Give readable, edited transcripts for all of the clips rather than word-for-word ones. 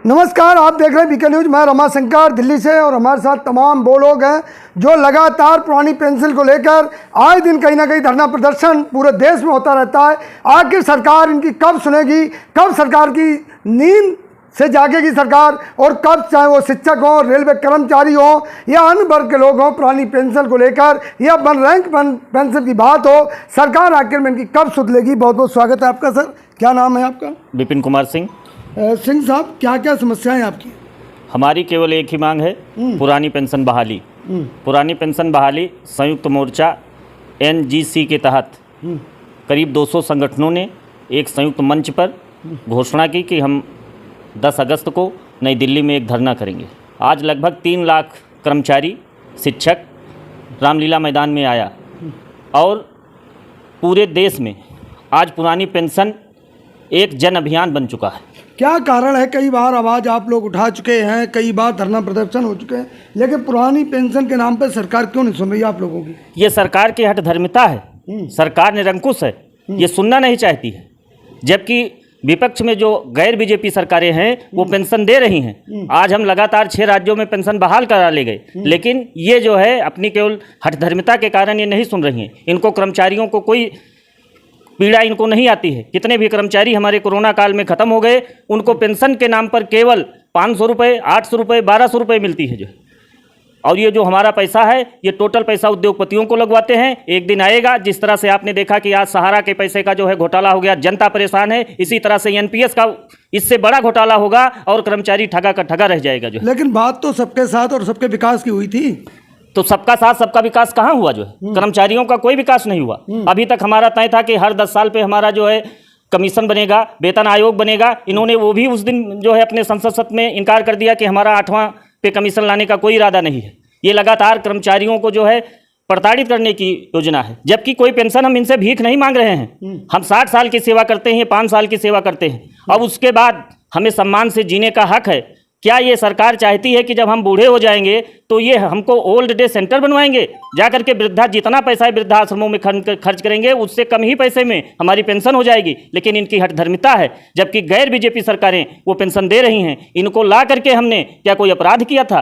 नमस्कार, आप देख रहे हैं बीके न्यूज। मैं रमाशंकर दिल्ली से और हमारे साथ तमाम वो लोग हैं जो लगातार पुरानी पेंशन को लेकर आए दिन कहीं ना कहीं धरना प्रदर्शन पूरे देश में होता रहता है। आखिर सरकार इनकी कब सुनेगी, कब सरकार की नींद से जागेगी सरकार, और कब चाहे वो शिक्षक हो, रेलवे कर्मचारी हो या अन्य वर्ग के लोग हों, पुरानी पेंशन को लेकर या वन रैंक पेंशन की बात हो, सरकार आखिर में इनकी कब सुध लेगी। बहुत बहुत स्वागत है आपका सर। क्या नाम है आपका? विपिन कुमार सिंह। सिंह साहब, क्या क्या समस्याएं आपकी? हमारी केवल एक ही मांग है, पुरानी पेंशन बहाली। पुरानी पेंशन बहाली संयुक्त मोर्चा NGC के तहत करीब 200 संगठनों ने एक संयुक्त मंच पर घोषणा की कि हम 10 अगस्त को नई दिल्ली में एक धरना करेंगे। आज लगभग 3 लाख कर्मचारी, शिक्षक रामलीला मैदान में आया और पूरे देश में आज पुरानी पेंशन एक जन अभियान बन चुका है। क्या कारण है? कई बार आवाज़ आप लोग उठा चुके हैं, कई बार धरना प्रदर्शन हो चुके हैं, लेकिन पुरानी पेंशन के नाम पर सरकार क्यों नहीं सुन रही आप लोगों की? ये सरकार की हठधर्मिता है। सरकार निरंकुश है, ये सुनना नहीं चाहती है। जबकि विपक्ष में जो गैर बीजेपी सरकारें हैं वो पेंशन दे रही हैं। आज हम लगातार 6 राज्यों में पेंशन बहाल करा ले गए, लेकिन ये जो है अपनी केवल हठधर्मिता के कारण ये नहीं सुन रही हैं। इनको कर्मचारियों को कोई पीड़ा इनको नहीं आती है। कितने भी कर्मचारी हमारे कोरोना काल में ख़त्म हो गए, उनको पेंशन के नाम पर केवल 500 रुपये, 800 रुपये, 1200 रुपये मिलती है जो। और ये जो हमारा पैसा है, ये टोटल पैसा उद्योगपतियों को लगवाते हैं। एक दिन आएगा, जिस तरह से आपने देखा कि आज सहारा के पैसे का जो है घोटाला हो गया, जनता परेशान है, इसी तरह से NPS का इससे बड़ा घोटाला होगा और कर्मचारी ठगा का ठगा रह जाएगा जो। लेकिन बात तो सबके साथ और सबके विकास की हुई थी, तो सबका साथ सबका विकास कहाँ हुआ जो है? कर्मचारियों का कोई विकास नहीं हुआ। अभी तक हमारा तय था कि हर 10 साल पे हमारा जो है कमीशन बनेगा, वेतन आयोग बनेगा। इन्होंने वो भी उस दिन जो है अपने संसद सत्र में इनकार कर दिया कि हमारा 8वां पे कमीशन लाने का कोई इरादा नहीं है। ये लगातार कर्मचारियों को जो है प्रताड़ित करने की योजना है। जबकि कोई पेंशन हम इनसे भीख नहीं मांग रहे हैं। हम 60 साल की सेवा करते हैं, 5 साल की सेवा करते हैं, अब उसके बाद हमें सम्मान से जीने का हक है। क्या ये सरकार चाहती है कि जब हम बूढ़े हो जाएंगे तो ये हमको ओल्ड डे सेंटर बनवाएंगे? जाकर के वृद्धा जितना पैसा है वृद्धाश्रमों में खर्च करेंगे, उससे कम ही पैसे में हमारी पेंशन हो जाएगी। लेकिन इनकी हठधर्मिता है। जबकि गैर बीजेपी सरकारें वो पेंशन दे रही हैं, इनको ला करके हमने क्या कोई अपराध किया था?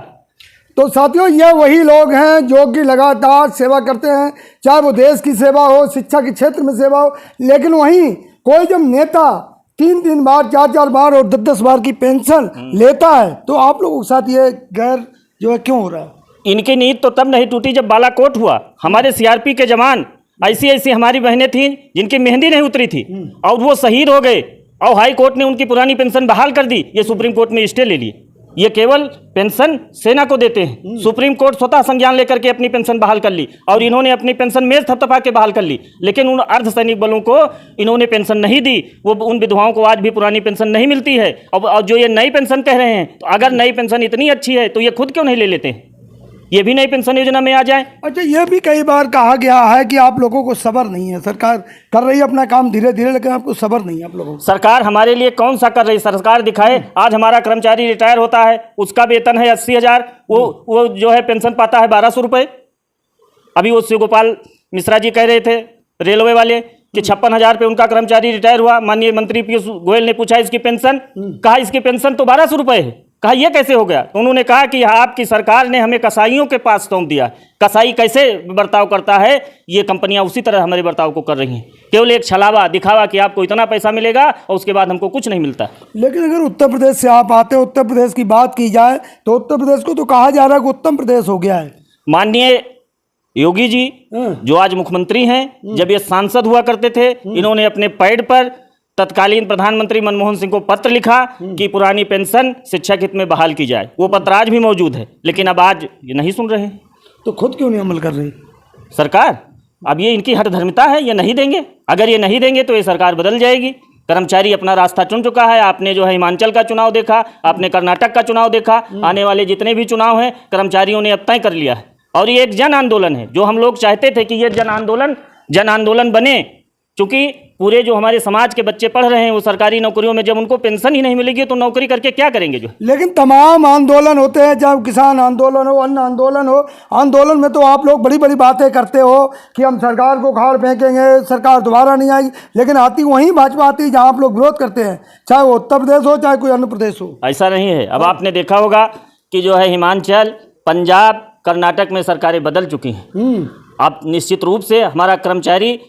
तो साथियों, ये वही लोग हैं जो कि लगातार सेवा करते हैं, चाहे वो देश की सेवा हो, शिक्षा के क्षेत्र में सेवा हो, लेकिन वहीं कोई जब नेता 3-3 बार, 4-4 बार और 10-10 बार की पेंशन लेता है, तो आप लोगों के साथ ये गैर जो है क्यों हो रहा है? इनकी नींद तो तब नहीं टूटी जब बालाकोट हुआ। हमारे CRP के जवान, ऐसी हमारी बहनें थीं जिनकी मेहंदी नहीं उतरी थी और वो शहीद हो गए और हाई कोर्ट ने उनकी पुरानी पेंशन बहाल कर दी। ये सुप्रीम कोर्ट में स्टे ले लिए। ये केवल पेंशन सेना को देते हैं। सुप्रीम कोर्ट स्वतः संज्ञान लेकर के अपनी पेंशन बहाल कर ली और इन्होंने अपनी पेंशन मेज थपथपा के बहाल कर ली। लेकिन उन अर्धसैनिक बलों को इन्होंने पेंशन नहीं दी। वो उन विधवाओं को आज भी पुरानी पेंशन नहीं मिलती है। और जो ये नई पेंशन कह रहे हैं, तो अगर नई पेंशन इतनी अच्छी है तो ये खुद क्यों नहीं ले लेते हैं? ये भी नई पेंशन योजना में आ जाए। अच्छा, ये भी कई बार कहा गया है कि आप लोगों को सब्र नहीं है। सरकार कर रही है अपना काम धीरे धीरे, लेकिन आपको सब्र नहीं है आप लोगों को। सरकार हमारे लिए कौन सा कर रही? सरकार दिखाए। आज हमारा कर्मचारी रिटायर होता है, उसका वेतन है 80,000, वो जो है पेंशन पाता है 1200 रुपये। अभी वो शिव गोपाल मिश्रा जी कह रहे थे रेलवे वाले कि 56,000 पे उनका कर्मचारी रिटायर हुआ। माननीय मंत्री पीयूष गोयल ने पूछा इसकी पेंशन, कहा इसकी पेंशन तो 1200 रुपये है। कहा यह कैसे हो गया? तो उन्होंने कहा कि आपकी सरकार ने हमें कसाईयों के पास सौंप दिया। कसाई कैसे बर्ताव करता है, ये कंपनियां उसी तरह हमारे बर्ताव को कर रही हैं। केवल एक छलावा दिखावा कि आपको इतना पैसा मिलेगा और उसके बाद हमको कुछ नहीं मिलता। लेकिन अगर उत्तर प्रदेश से आप आते, उत्तर प्रदेश की बात की जाए तो उत्तर प्रदेश को तो कहा जा रहा है कि उत्तम प्रदेश हो गया है। माननीय योगी जी जो आज मुख्यमंत्री हैं, जब ये सांसद हुआ करते थे, इन्होंने अपने पैड पर तत्कालीन प्रधानमंत्री मनमोहन सिंह को पत्र लिखा कि पुरानी पेंशन शिक्षक हित में बहाल की जाए। वो पत्र आज भी मौजूद है, लेकिन अब आज ये नहीं सुन रहे हैं। तो खुद क्यों नहीं अमल कर रही सरकार? अब ये इनकी हठधर्मिता है, ये नहीं देंगे। अगर ये नहीं देंगे तो ये सरकार बदल जाएगी। कर्मचारी अपना रास्ता चुन चुका है। आपने जो है हिमाचल का चुनाव देखा, आपने कर्नाटक का चुनाव देखा, आने वाले जितने भी चुनाव हैं कर्मचारियों ने अब तय कर लिया है। और ये एक जन आंदोलन है। जो हम लोग चाहते थे कि ये जन आंदोलन बने, क्योंकि पूरे जो हमारे समाज के बच्चे पढ़ रहे हैं वो सरकारी नौकरियों में, जब उनको पेंशन ही नहीं मिलेगी तो नौकरी करके क्या करेंगे जो। लेकिन तमाम आंदोलन होते हैं, चाहे किसान आंदोलन हो, अन्न आंदोलन हो, आंदोलन में तो आप लोग बड़ी बड़ी बातें करते हो कि हम सरकार को खाड़ फेंकेंगे, सरकार दोबारा नहीं आएगी, लेकिन आती वहीं भाजपा आती जहां आप लोग विरोध करते हैं, चाहे वो उत्तर प्रदेश हो चाहे कोई अन्य प्रदेश हो। ऐसा नहीं है। अब आपने देखा होगा कि जो है हिमाचल, पंजाब, कर्नाटक में सरकारें बदल चुकी हैं। अब निश्चित रूप से हमारा कर्मचारी,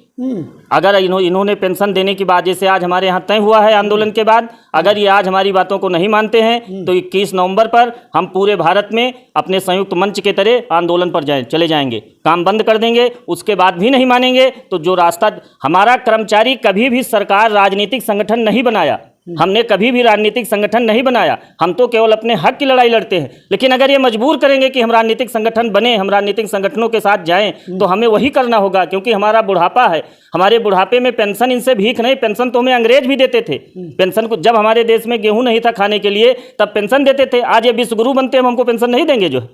अगर इन्होंने पेंशन देने की बात जैसे आज हमारे यहाँ तय हुआ है आंदोलन के बाद, अगर ये आज हमारी बातों को नहीं मानते हैं तो 21 नवंबर पर हम पूरे भारत में अपने संयुक्त मंच के तरह आंदोलन पर चले जाएंगे, काम बंद कर देंगे। उसके बाद भी नहीं मानेंगे तो जो रास्ता, हमारा कर्मचारी कभी भी सरकार राजनीतिक संगठन नहीं बनाया, हमने कभी भी राजनीतिक संगठन नहीं बनाया, हम तो केवल अपने हक की लड़ाई लड़ते हैं। लेकिन अगर ये मजबूर करेंगे कि हम राजनीतिक संगठन बने, हम राजनीतिक संगठनों के साथ जाएं, तो हमें वही करना होगा, क्योंकि हमारा बुढ़ापा है। हमारे बुढ़ापे में पेंशन इनसे भीख नहीं, पेंशन तो हमें अंग्रेज भी देते थे। पेंशन को, जब हमारे देश में गेहूं नहीं था खाने के लिए तब पेंशन देते थे। आज ये विश्वगुरु बनते हैं, हमको पेंशन नहीं देंगे जो है।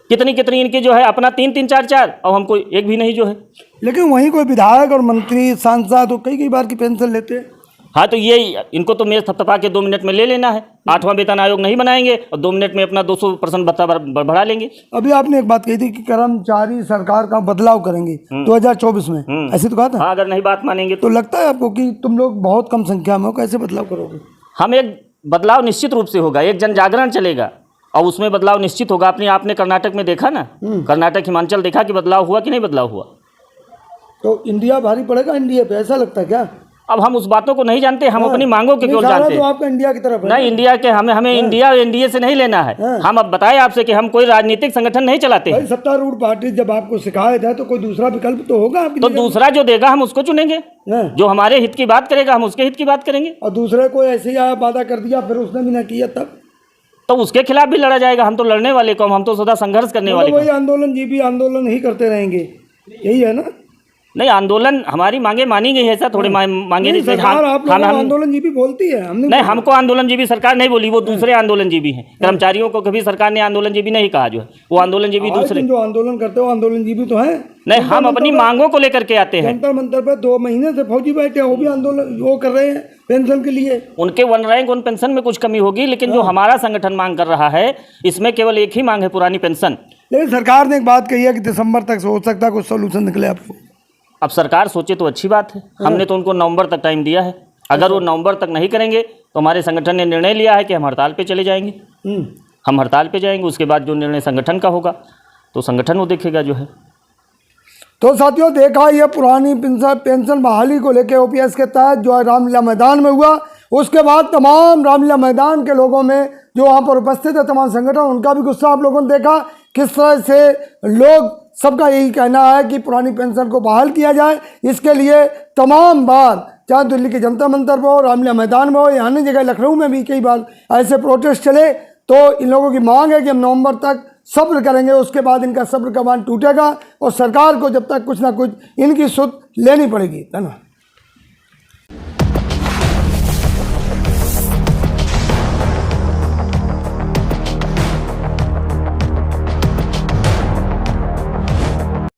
कितनी कितनी इनकी जो है अपना 3-3, 4-4, और हमको एक भी नहीं जो है। लेकिन वहीं कोई विधायक और मंत्री सांसद तो कई बार की पेंशन लेते हैं। हाँ, तो ये इनको तो मेज थपथपा के 2 मिनट में ले लेना है। 8वां वेतन आयोग नहीं बनाएंगे और 2 मिनट में अपना 200% भत्ता बढ़ा लेंगे। अभी आपने एक बात कही थी कि कर्मचारी सरकार का बदलाव करेंगे 2024 में, ऐसे तो कहा था। हाँ, अगर नहीं बात मानेंगे तो लगता है आपको कि तुम लोग बहुत कम संख्या में हो, कैसे बदलाव करोगे? हम एक बदलाव निश्चित रूप से होगा, एक जन जागरण चलेगा और उसमें बदलाव निश्चित होगा। आपने कर्नाटक में देखा ना, कर्नाटक, हिमाचल देखा कि बदलाव हुआ कि नहीं बदलाव हुआ। तो इंडिया भारी पड़ेगा एनडीए पे, ऐसा लगता है क्या? अब हम उस बातों को नहीं जानते, हम अपनी मांगों के केवल जानते हैं। तो आपका इंडिया की तरफ है नहीं, इंडिया के हमें इंडिया एनडीए से नहीं लेना है। हम अब बताएं आपसे कि हम कोई राजनीतिक संगठन नहीं चलाते हैं। सत्तारूढ़ पार्टी जब आपको शिकायत है तो कोई दूसरा विकल्प तो होगा आपकी, तो दूसरा जो देगा हम उसको चुनेंगे, जो हमारे हित की बात करेगा हम उसके हित की बात करेंगे। और दूसरे को ऐसे ही वादा कर दिया फिर उसने भी ना किया तब तो उसके खिलाफ भी लड़ा जाएगा। हम तो लड़ने वाले कौन, हम तो सदा संघर्ष करने वाले। वही आंदोलन जी भी आंदोलन ही करते रहेंगे, यही है ना? नहीं, आंदोलन हमारी मांगे मानी गई है, ऐसा थोड़े मांगे नहीं। सरकार आप लोगों को आंदोलन जीबी बोलती है, हमने नहीं, हमको आंदोलन जीबी सरकार नहीं बोली, वो दूसरे आंदोलन जीबी हैं। कर्मचारियों को कभी सरकार ने आंदोलन जीबी नहीं कहा, जो है वो आंदोलन जीबी दूसरे। जो आंदोलन करते हो आंदोलन जीबी तो है नहीं, हम अपनी मांगों को लेकर के आते हैं। जंतर मंतर पर 2 महीने से फौजी बैठे हैं, वो भी आंदोलन वो कर रहे हैं पेंशन के लिए। उनके 1 रैंक 1 पेंशन में कुछ कमी होगी, लेकिन जो हमारा संगठन मांग कर रहा है इसमें केवल एक ही मांग है, पुरानी पेंशन। लेकिन सरकार ने एक बात कही है कि दिसंबर तक हो सकता है कुछ सोल्यूशन निकले आपको। अब सरकार सोचे तो अच्छी बात है। हमने तो उनको नवंबर तक टाइम दिया है, अगर वो नवंबर तक नहीं करेंगे तो हमारे संगठन ने निर्णय लिया है कि हम हड़ताल पे चले जाएंगे। हम हड़ताल पे जाएंगे, उसके बाद जो निर्णय संगठन का होगा तो संगठन वो देखेगा जो है। तो साथियों, देखा ये पुरानी पेंशन बहाली को लेकर ओपीएस के तहत जो है रामलीला मैदान में हुआ, उसके बाद तमाम रामलीला मैदान के लोगों में जो वहाँ पर उपस्थित है तमाम संगठन, उनका भी गुस्सा आप लोगों ने देखा। किस तरह से लोग, सबका यही कहना है कि पुरानी पेंशन को बहाल किया जाए। इसके लिए तमाम बार, चाहे दिल्ली के जनता मंतर पर हो, रामलीला मैदान में हो या अन्य जगह, लखनऊ में भी कई बार ऐसे प्रोटेस्ट चले। तो इन लोगों की मांग है कि हम नवंबर तक सब्र करेंगे, उसके बाद इनका सब्र का बांध टूटेगा और सरकार को जब तक कुछ ना कुछ इनकी सुध लेनी पड़ेगी, है ना।